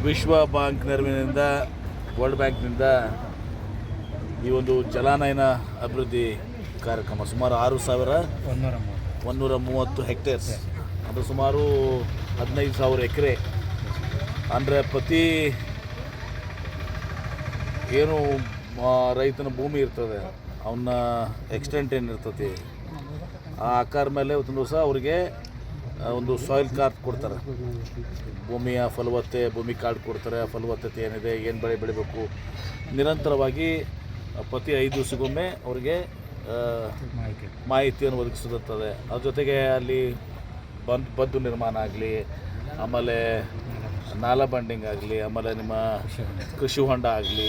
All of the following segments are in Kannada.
ವಿಶ್ವ ಬ್ಯಾಂಕ್ ನೆರವಿನಿಂದ ವರ್ಲ್ಡ್ ಬ್ಯಾಂಕ್ನಿಂದ ಈ ಒಂದು ಜಲಾನಯನ ಅಭಿವೃದ್ಧಿ ಕಾರ್ಯಕ್ರಮ ಸುಮಾರು 6,130 ಹೆಕ್ಟೇರ್ಸ್, ಅದು ಸುಮಾರು 15,000 ಎಕರೆ. ಅಂದರೆ ಪ್ರತಿ ಏನು ರೈತನ ಭೂಮಿ ಇರ್ತದೆ ಅವನ್ನ ಎಕ್ಸ್ಟೆಂಟ್ ಏನಿರ್ತದೆ ಆ ಆಕಾರ ಮೇಲೆ ಒಂದು ದಿವಸ ಅವರಿಗೆ ಒಂದು ಸಾಯಿಲ್ ಕಾರ್ಡ್ ಕೊಡ್ತಾರೆ, ಭೂಮಿಯ ಫಲವತ್ತೆ ಭೂಮಿ ಕಾರ್ಡ್ ಕೊಡ್ತಾರೆ. ಫಲವತ್ತತೆ ಏನಿದೆ, ಏನು ಬೆಳೆ ಬೆಳಿಬೇಕು, ನಿರಂತರವಾಗಿ ಪ್ರತಿ 5 ದಿವಸಕ್ಕೊಮ್ಮೆ ಅವರಿಗೆ ಮಾಹಿತಿಯನ್ನು ಒದಗಿಸುತ್ತದೆ. ಅದ್ರ ಜೊತೆಗೆ ಅಲ್ಲಿ ಬದ್ದು ನಿರ್ಮಾಣ ಆಗಲಿ, ಆಮೇಲೆ ನಾಲಾ ಬಂಡಿಂಗ್ ಆಗಲಿ, ಆಮೇಲೆ ನಿಮ್ಮ ಕೃಷಿ ಹೊಂಡ ಆಗಲಿ,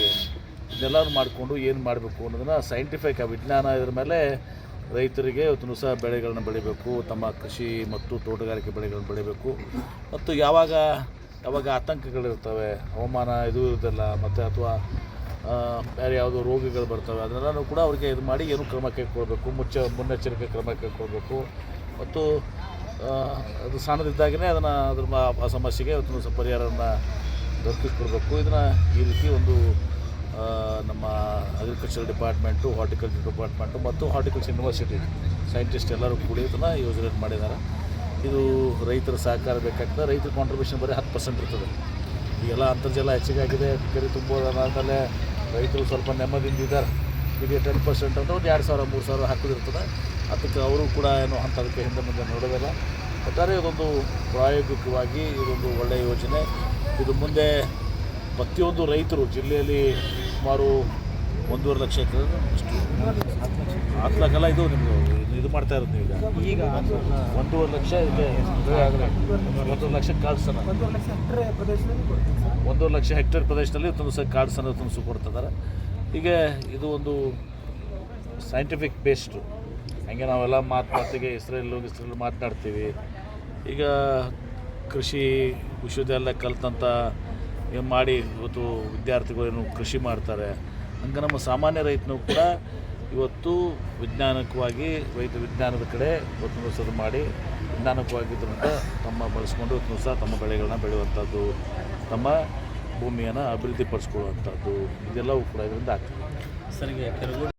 ಇದೆಲ್ಲರೂ ಮಾಡಿಕೊಂಡು ಏನು ಮಾಡಬೇಕು ಅನ್ನೋದನ್ನು ಸೈಂಟಿಫಿಕ್ ವಿಜ್ಞಾನ ಇದ್ರ ಮೇಲೆ ರೈತರಿಗೆ ಇವತ್ತು ಸಹ ಬೆಳೆಗಳನ್ನ ಬೆಳಿಬೇಕು, ತಮ್ಮ ಕೃಷಿ ಮತ್ತು ತೋಟಗಾರಿಕೆ ಬೆಳೆಗಳನ್ನ ಬೆಳಿಬೇಕು. ಮತ್ತು ಯಾವಾಗ ಆತಂಕಗಳಿರ್ತವೆ, ಹವಾಮಾನ ಇದು ಇರೋದಿಲ್ಲ, ಮತ್ತು ಅಥವಾ ಬೇರೆ ಯಾವುದೋ ರೋಗಗಳು ಬರ್ತವೆ, ಅದನ್ನೆಲ್ಲನೂ ಕೂಡ ಅವ್ರಿಗೆ ಇದು ಮಾಡಿ ಏನು ಕ್ರಮ ಕೈಗೊಳ್ಬೇಕು, ಮುನ್ನೆಚ್ಚರಿಕೆ ಕ್ರಮ ಕೈಗೊಳ್ಬೇಕು. ಮತ್ತು ಅದು ಸಣ್ಣದಿದ್ದಾಗಲೇ ಅದ್ರ ಆ ಸಮಸ್ಯೆಗೆ ಇವತ್ತು ಪರಿಹಾರವನ್ನು ದೊರಕಿಸ್ಕೊಡ್ಬೇಕು. ಇದನ್ನು ಈ ರೀತಿ ಒಂದು ನಮ್ಮ ಅಗ್ರಿಕಲ್ಚರ್ ಡಿಪಾರ್ಟ್ಮೆಂಟು, ಹಾರ್ಟಿಕಲ್ಚರ್ ಡಿಪಾರ್ಟ್ಮೆಂಟು ಮತ್ತು ಹಾರ್ಟಿಕಲ್ಚರ್ ಯೂನಿವರ್ಸಿಟಿ ಸೈಂಟಿಸ್ಟ್ ಎಲ್ಲರೂ ಕೂಡಿ ಇದನ್ನು ಯೋಜನೆ ಮಾಡಿದ್ದಾರೆ. ಇದು ರೈತರ ಸಹಕಾರ ಬೇಕಾಗ್ತದೆ. ರೈತರ ಕಾಂಟ್ರಿಬ್ಯೂಷನ್ ಬರೀ 10% ಇರ್ತದೆ. ಈಗೆಲ್ಲ ಅಂತರ್ಜಲ ಹೆಚ್ಚಿಗಾಗಿದೆ, ಕೆರೆ ತುಂಬೋದಾದಮೇಲೆ ರೈತರು ಸ್ವಲ್ಪ ನೆಮ್ಮದಿಯಿಂದ ಇದ್ದಾರೆ. ಈಗ 10% ಅಂತ ಒಂದು 2,000-3,000 ಹಾಕೋದಿರ್ತದೆ. ಅದಕ್ಕೆ ಅವರು ಕೂಡ ಏನು ಅಂಥದಕ್ಕೆ ಹಿಂದೆ ಮುಂದೆ ನೋಡೋದಿಲ್ಲ. ಒಟ್ಟಾರೆ ಇದೊಂದು ಪ್ರಾಯೋಗಿಕವಾಗಿ ಇದೊಂದು ಒಳ್ಳೆಯ ಯೋಜನೆ. ಇದು ಮುಂದೆ ಪ್ರತಿಯೊಂದು ರೈತರು ಜಿಲ್ಲೆಯಲ್ಲಿ ಸುಮಾರು 1.5 ಲಕ್ಷ ಎಕರೆ, ಅಷ್ಟು 10 ಲಕ್ಷ ಅಲ್ಲ, ಇದು ನಿಮ್ಮದು ಇದು ಮಾಡ್ತಾ ಇರೋದು ನೀವು ಈಗ 1.5 ಲಕ್ಷ ಇದೆ. 1 ಲಕ್ಷ ಕಾರ್ಡ್ಸನ್ನು 1 ಲಕ್ಷ ಹೆಕ್ಟೇರ್ ಪ್ರದೇಶದಲ್ಲಿ ಒಂದು ಸಹ ಕಾರ್ಡ್ಸನ್ನು ತುಂಬಿಸಿ ಕೊಡ್ತಿದ್ದಾರೆ. ಹೀಗೆ ಇದು ಒಂದು ಸೈಂಟಿಫಿಕ್ ಬೇಸ್ಡು. ಹಾಗೆ ನಾವೆಲ್ಲ ಮಾತಿಗೆ ಇಸ್ರೇಲ್ ಮಾತನಾಡ್ತೀವಿ. ಈಗ ಕೃಷಿ ವಿಶ್ವವಿದ್ಯಾಲಯ ಕಲಿತಂಥ ಏನು ಮಾಡಿ ಇವತ್ತು ವಿದ್ಯಾರ್ಥಿಗಳೇನು ಕೃಷಿ ಮಾಡ್ತಾರೆ, ಹಂಗೆ ನಮ್ಮ ಸಾಮಾನ್ಯ ರೈತನೂ ಕೂಡ ಇವತ್ತು ವಿಜ್ಞಾನದ ಕಡೆ ಇವತ್ತು ಸಹ ಮಾಡಿ ವಿಜ್ಞಾನಕವಾಗಿದ್ದರಿಂದ ತಮ್ಮ ಬಳಸ್ಕೊಂಡು ಇವತ್ತು ಸಹ ತಮ್ಮ ಬೆಳೆಗಳನ್ನ ಬೆಳೆಯುವಂಥದ್ದು, ತಮ್ಮ ಭೂಮಿಯನ್ನು ಅಭಿವೃದ್ಧಿಪಡಿಸ್ಕೊಳ್ಳುವಂಥದ್ದು, ಇದೆಲ್ಲವೂ ಕೂಡ ಇದರಿಂದ ಆಗ್ತದೆ. ಸರಿಗೆ